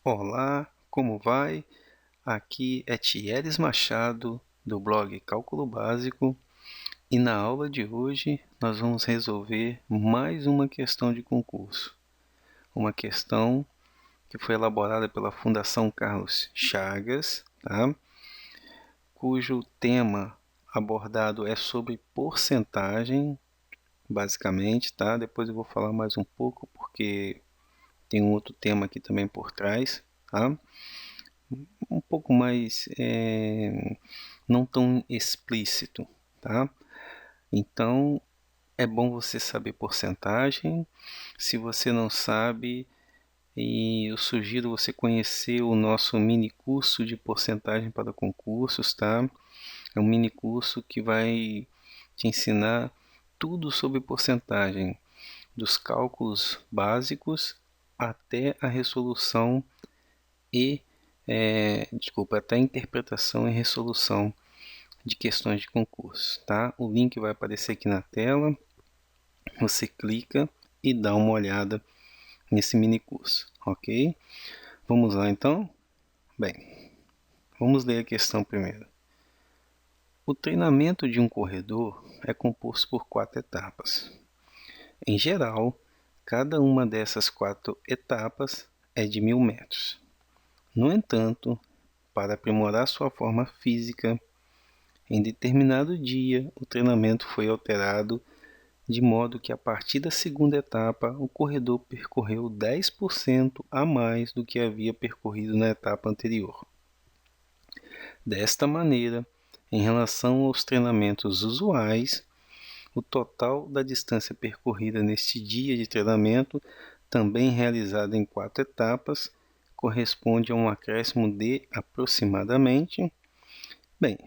Olá, como vai? Aqui é Thieres Machado, do blog Cálculo Básico, e na aula de hoje nós vamos resolver mais uma questão de concurso. Uma questão que foi elaborada pela Fundação Carlos Chagas, tá? Cujo tema abordado é sobre porcentagem, basicamente, tá? Depois eu vou falar mais um pouco, porque tem um outro tema aqui também por trás, tá? Um pouco mais não tão explícito, tá? Então é bom você saber porcentagem. Se você não sabe, eu sugiro você conhecer o nosso mini curso de porcentagem para concursos, tá? É um mini curso que vai te ensinar tudo sobre porcentagem, dos cálculos básicos até a resolução e até a interpretação e resolução de questões de concurso, tá? O link vai aparecer aqui na tela, você clica e dá uma olhada nesse mini curso, ok? Vamos lá então? Bem, vamos ler a questão primeiro. O treinamento de um corredor é composto por 4 etapas. Em geral, cada uma dessas 4 etapas é de 1000 metros. No entanto, para aprimorar sua forma física, em determinado dia o treinamento foi alterado de modo que a partir da segunda etapa o corredor percorreu 10% a mais do que havia percorrido na etapa anterior. Desta maneira, em relação aos treinamentos usuais, o total da distância percorrida neste dia de treinamento, também realizado em 4 etapas, corresponde a um acréscimo de aproximadamente. Bem,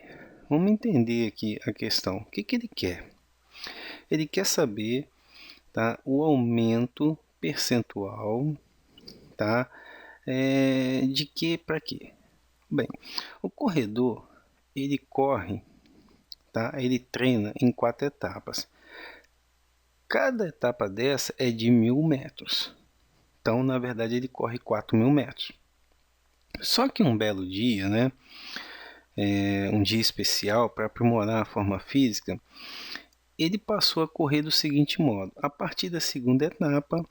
vamos entender aqui a questão. O que ele quer? Ele quer saber, tá, o aumento percentual, tá, de que para quê? Bem, o corredor ele corre, tá, ele treina em 4 etapas. Cada etapa dessa é de 1000 metros. Então, na verdade, ele corre 4000 metros. Só que um belo dia, né, um dia especial para aprimorar a forma física, ele passou a correr do seguinte modo: a partir da segunda etapa,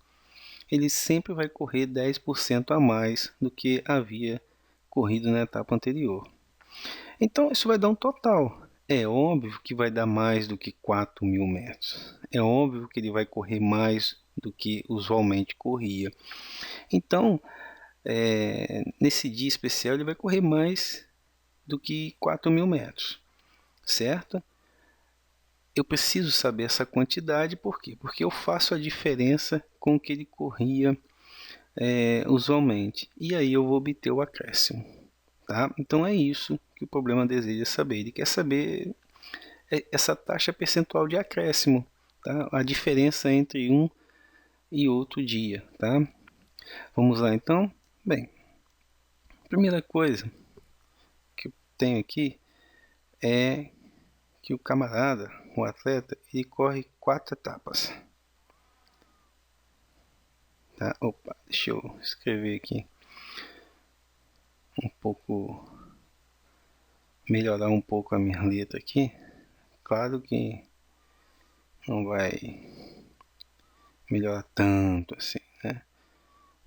ele sempre vai correr 10% a mais do que havia corrido na etapa anterior. Então, isso vai dar um total. É óbvio que vai dar mais do que 4000 metros. É óbvio que ele vai correr mais do que usualmente corria. Então, nesse dia especial, ele vai correr mais do que 4000 metros, certo? Eu preciso saber essa quantidade, por quê? Porque eu faço a diferença com o que ele corria usualmente. E aí eu vou obter o acréscimo. Tá? Então é isso que o problema deseja saber. Ele quer saber essa taxa percentual de acréscimo, tá? A diferença entre um e outro dia. Tá? Vamos lá então? Bem, a primeira coisa que eu tenho aqui é que o camarada, o atleta, ele corre 4 etapas. Tá? Opa, deixa eu escrever aqui um pouco, melhorar um pouco a minha letra aqui. Claro que não vai melhorar tanto assim, né?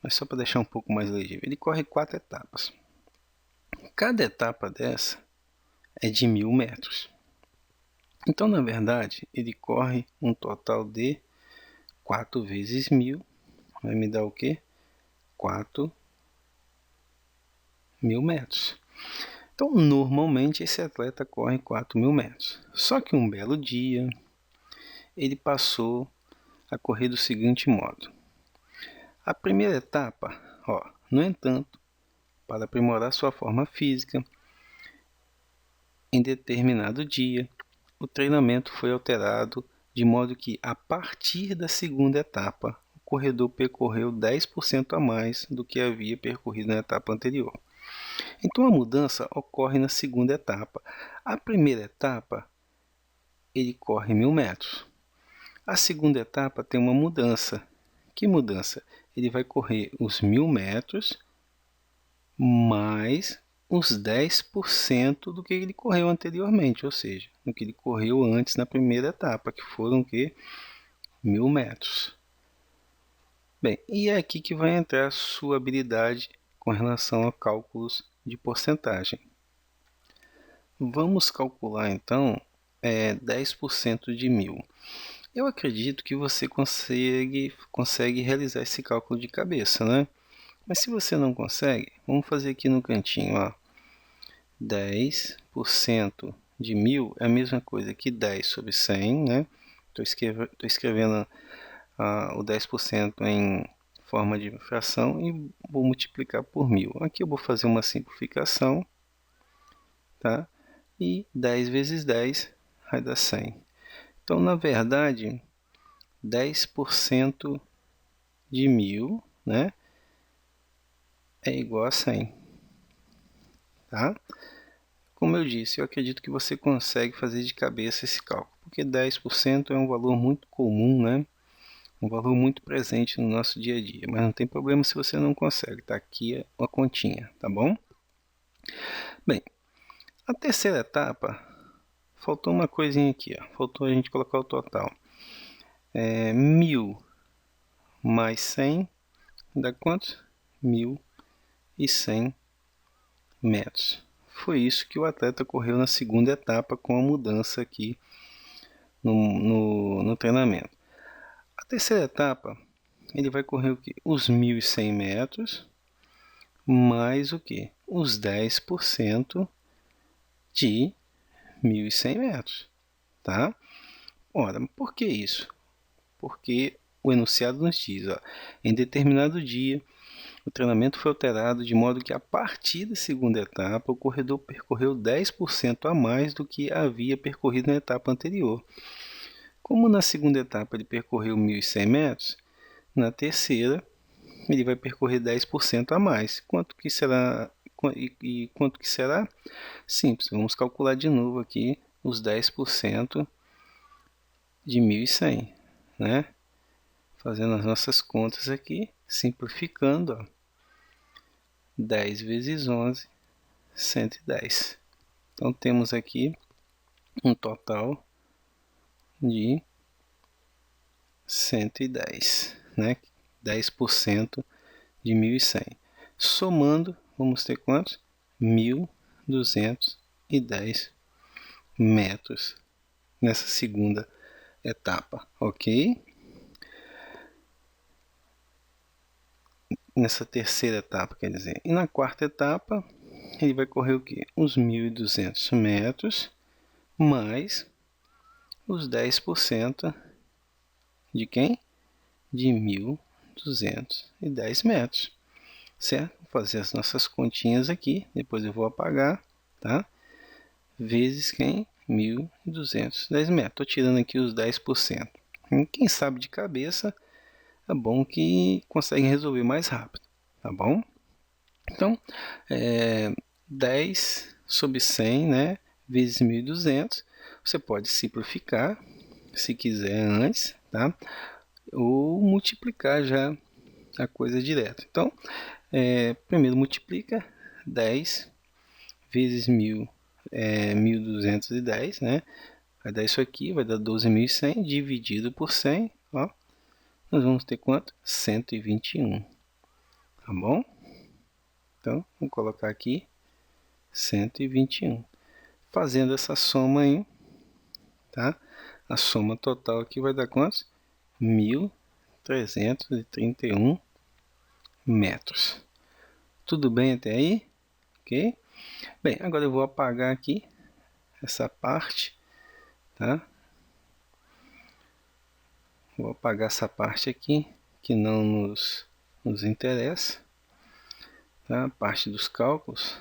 Mas só para deixar um pouco mais legível. Ele corre 4 etapas. Cada etapa dessa é de 1000 metros. Então, na verdade, ele corre um total de 4 vezes 1000. Vai me dar o quê? 4000 metros. Então, normalmente, esse atleta corre 4000 metros. Só que um belo dia, ele passou a correr do seguinte modo. A primeira etapa, no entanto, para aprimorar sua forma física, em determinado dia, o treinamento foi alterado de modo que, a partir da segunda etapa, o corredor percorreu 10% a mais do que havia percorrido na etapa anterior. Então a mudança ocorre na segunda etapa. A primeira etapa, ele corre 1000 metros. A segunda etapa tem uma mudança. Que mudança? Ele vai correr os 1000 metros mais os 10% do que ele correu anteriormente, ou seja, do que ele correu antes na primeira etapa, que foram o quê? 1.000 metros. Bem, e é aqui que vai entrar a sua habilidade com relação a cálculos de porcentagem. Vamos calcular então 10% de 1.000. Eu acredito que você consegue realizar esse cálculo de cabeça, né? Mas se você não consegue, vamos fazer aqui no cantinho, ó. 10% de 1.000 é a mesma coisa que 10 sobre 100, né? Estou escrevendo o 10% em forma de fração e vou multiplicar por 1.000. Aqui eu vou fazer uma simplificação, tá? E 10 vezes 10 vai dar 100. Então, na verdade, 10% de 1.000, né, é igual a 100, tá? Como eu disse, eu acredito que você consegue fazer de cabeça esse cálculo, porque 10% é um valor muito comum, né? Um valor muito presente no nosso dia a dia, mas não tem problema se você não consegue, tá aqui a continha, tá bom? Bem, a terceira etapa, faltou uma coisinha aqui, ó. Faltou a gente colocar o total. 1.000 mais 100 dá quanto? 1.100 metros. Foi isso que o atleta correu na segunda etapa com a mudança aqui no treinamento. A terceira etapa, ele vai correr o quê? Os 1.100 metros, mais o quê? Os 10% de 1.100 metros, tá? Ora, por que isso? Porque o enunciado nos diz, ó, em determinado dia, o treinamento foi alterado de modo que a partir da segunda etapa, o corredor percorreu 10% a mais do que havia percorrido na etapa anterior. Como na segunda etapa ele percorreu 1.100 metros, na terceira ele vai percorrer 10% a mais. Quanto que será? E quanto que será? Simples, vamos calcular de novo aqui os 10% de 1.100, né? Fazendo as nossas contas aqui, simplificando, ó. 10 vezes 11, 110. Então temos aqui um total de 110, né? 10% de 1.100. Somando, vamos ter quantos? 1.210 metros nessa segunda etapa, ok? Nessa terceira etapa, quer dizer. E na quarta etapa, ele vai correr o quê? Os 1.200 metros mais os 10% de quem? De 1.210 metros, certo? Vou fazer as nossas continhas aqui, depois eu vou apagar, tá? Vezes quem? 1.210 metros. Estou tirando aqui os 10%. Quem sabe de cabeça, é bom que consegue resolver mais rápido, tá bom? Então, 10 sobre 100, né, vezes 1.200, você pode simplificar, se quiser antes, tá? Ou multiplicar já a coisa direto. Então, primeiro multiplica 10 vezes 1.000, 1.210, né? Vai dar isso aqui, vai dar 12.100 dividido por 100, ó. Nós vamos ter quanto? 121, tá bom? Então, vou colocar aqui 121. Fazendo essa soma aí, tá? A soma total aqui vai dar quantos? 1.331 metros. Tudo bem até aí? Ok? Bem, agora eu vou apagar aqui essa parte, tá? Vou apagar essa parte aqui, que não nos interessa, tá? A parte dos cálculos,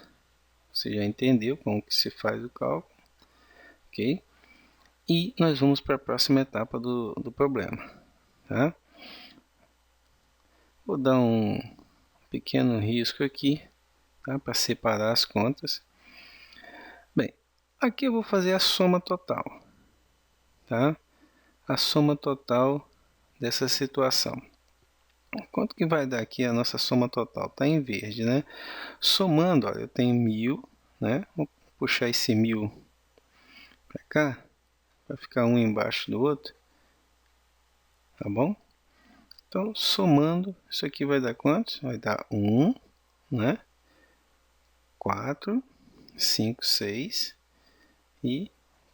você já entendeu como que se faz o cálculo, ok? E nós vamos para a próxima etapa do problema, tá? Vou dar um pequeno risco aqui, tá? Para separar as contas. Bem, aqui eu vou fazer a soma total, tá? A soma total dessa situação. Quanto que vai dar aqui a nossa soma total? Está em verde, né? Somando, olha, eu tenho 1000, né? Vou puxar esse 1000 para cá, para ficar um embaixo do outro, tá bom? Então, somando, isso aqui vai dar quanto? Vai dar 1, né? 4, 5, 6 e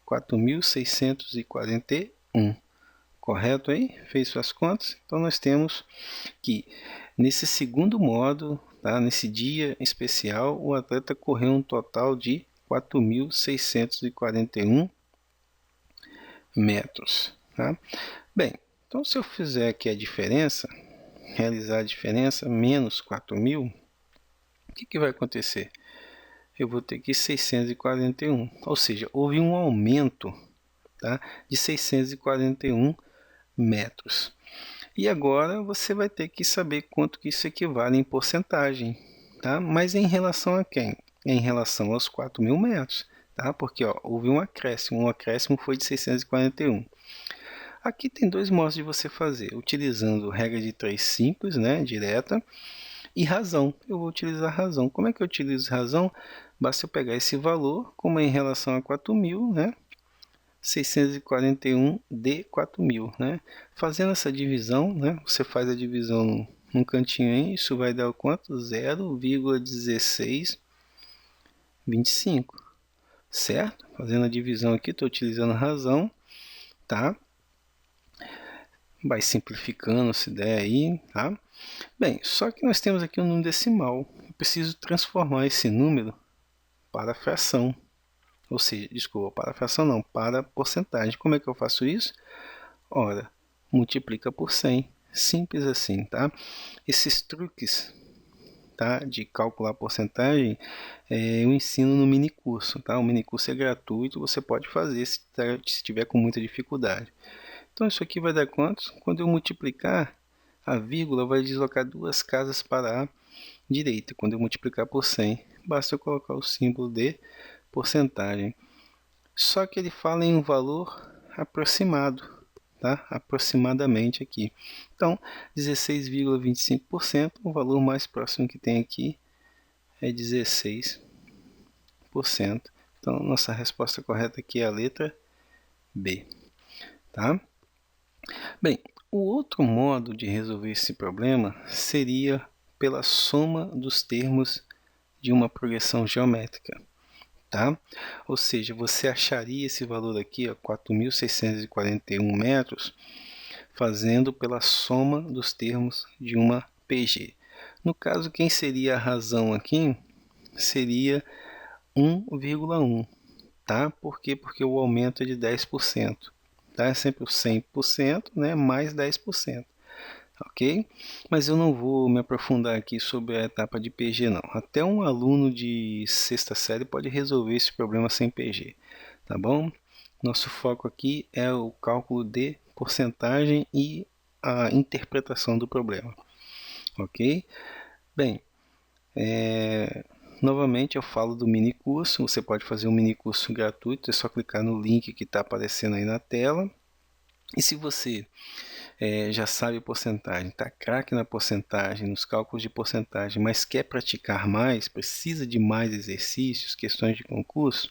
4.641. Correto aí? Fez suas contas? Então nós temos que nesse segundo modo, tá? Nesse dia especial, o atleta correu um total de 4.641 metros. Tá? Bem, então se eu fizer aqui a diferença, realizar a diferença, menos 4.000, o que vai acontecer? Eu vou ter aqui 641, ou seja, houve um aumento, tá, de 641 metros. E agora você vai ter que saber quanto que isso equivale em porcentagem, tá? Mas em relação a quem? Em relação aos 4.000 metros, tá? Porque ó, houve um acréscimo foi de 641. Aqui tem dois modos de você fazer, utilizando regra de 3 simples, né, direta, e razão. Eu vou utilizar razão. Como é que eu utilizo razão? Basta eu pegar esse valor, como é em relação a 4.000, né? 641 de 4.000, né? Fazendo essa divisão, né? Você faz a divisão num cantinho aí, isso vai dar o quanto? 0,1625, certo? Fazendo a divisão aqui, estou utilizando razão, tá? Vai simplificando essa ideia aí, tá? Bem, só que nós temos aqui um número decimal. Eu preciso transformar esse número para fração. Ou seja, desculpa, para fração não, para porcentagem. Como é que eu faço isso? Ora, multiplica por 100. Simples assim, tá? Esses truques, tá, de calcular porcentagem, eu ensino no mini curso, tá? O mini curso é gratuito, você pode fazer se tiver com muita dificuldade. Então isso aqui vai dar quantos? Quando eu multiplicar, a vírgula vai deslocar 2 casas para a direita. Quando eu multiplicar por 100, basta eu colocar o símbolo de porcentagem. Só que ele fala em um valor aproximado, tá? Aproximadamente aqui. Então, 16,25%, o valor mais próximo que tem aqui é 16%. Então, nossa resposta correta aqui é a letra B, tá? Bem, o outro modo de resolver esse problema seria pela soma dos termos de uma progressão geométrica, tá? Ou seja, você acharia esse valor aqui, 4.641 metros, fazendo pela soma dos termos de uma PG. No caso, quem seria a razão aqui seria 1,1, tá? Por quê? Porque o aumento é de 10%. Tá? É sempre o 100%, né, mais 10%. Ok? Mas eu não vou me aprofundar aqui sobre a etapa de PG não. Até um aluno de sexta série pode resolver esse problema sem PG, tá bom? Nosso foco aqui é o cálculo de porcentagem e a interpretação do problema, ok? Bem, novamente eu falo do mini curso. Você pode fazer um mini curso gratuito, é só clicar no link que está aparecendo aí na tela. E se você já sabe porcentagem, está craque na porcentagem, nos cálculos de porcentagem, mas quer praticar mais, precisa de mais exercícios, questões de concurso,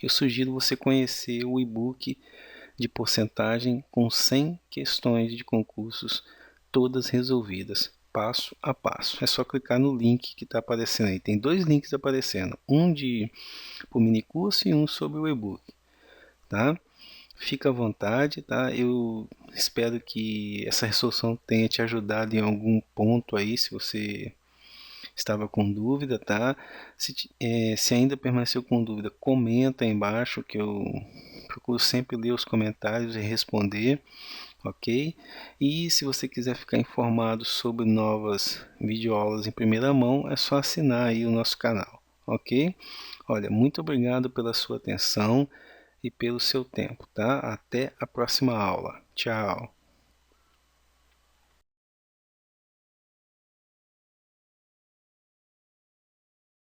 eu sugiro você conhecer o e-book de porcentagem com 100 questões de concursos, todas resolvidas, passo a passo. É só clicar no link que está aparecendo aí. Tem 2 links aparecendo, um para o mini curso e um sobre o e-book, tá? Fica à vontade, tá? Eu espero que essa resolução tenha te ajudado em algum ponto aí, se você estava com dúvida, tá? Se ainda permaneceu com dúvida, comenta aí embaixo, que eu procuro sempre ler os comentários e responder, ok? E se você quiser ficar informado sobre novas videoaulas em primeira mão, é só assinar aí o nosso canal, ok? Olha, muito obrigado pela sua atenção e pelo seu tempo, tá? Até a próxima aula. Tchau!